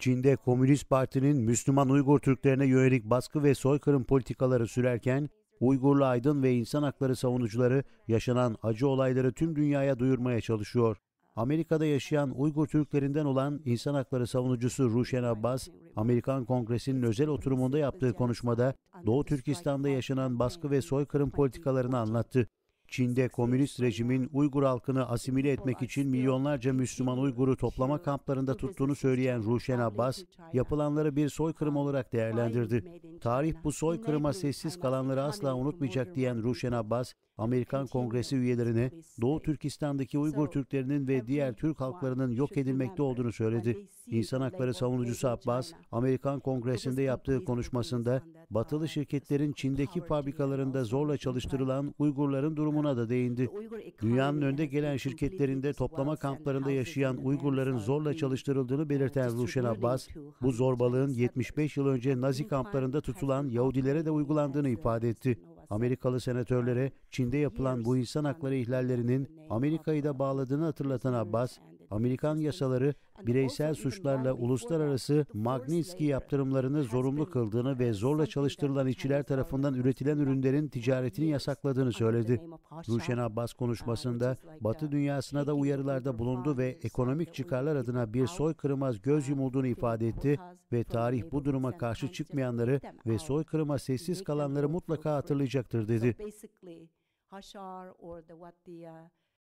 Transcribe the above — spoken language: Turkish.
Çin'de Komünist Parti'nin Müslüman Uygur Türklerine yönelik baskı ve soykırım politikaları sürerken, Uygurlu aydın ve insan hakları savunucuları yaşanan acı olayları tüm dünyaya duyurmaya çalışıyor. Amerika'da yaşayan Uygur Türklerinden olan insan hakları savunucusu Ruşen Abbas, Amerikan Kongresi'nin özel oturumunda yaptığı konuşmada Doğu Türkistan'da yaşanan baskı ve soykırım politikalarını anlattı. Çin'de komünist rejimin Uygur halkını asimile etmek için milyonlarca Müslüman Uygur'u toplama kamplarında tuttuğunu söyleyen Ruşen Abbas, yapılanları bir soykırım olarak değerlendirdi. Tarih bu soykırıma sessiz kalanları asla unutmayacak diyen Ruşen Abbas, Amerikan Kongresi üyelerine Doğu Türkistan'daki Uygur Türklerinin ve diğer Türk halklarının yok edilmekte olduğunu söyledi. İnsan hakları savunucusu Abbas, Amerikan Kongresi'nde yaptığı konuşmasında batılı şirketlerin Çin'deki fabrikalarında zorla çalıştırılan Uygurların durumuna da değindi. Dünyanın önde gelen şirketlerinde toplama kamplarında yaşayan Uygurların zorla çalıştırıldığını belirten Ruşen Abbas, bu zorbalığın 75 yıl önce Nazi kamplarında tutulan Yahudilere de uygulandığını ifade etti. Amerikalı senatörlere Çin'de yapılan bu insan hakları ihlallerinin Amerika'yı da bağladığını hatırlatan Abbas, Amerikan yasaları bireysel suçlarla uluslararası Magnitsky yaptırımlarını zorunlu kıldığını ve zorla çalıştırılan işçiler tarafından üretilen ürünlerin ticaretini yasakladığını söyledi. Ruşen Abbas konuşmasında Batı dünyasına da uyarılarda bulundu ve ekonomik çıkarlar adına bir soykırıma göz yumulduğunu ifade etti ve tarih bu duruma karşı çıkmayanları ve soykırıma sessiz kalanları mutlaka hatırlayacaktır dedi.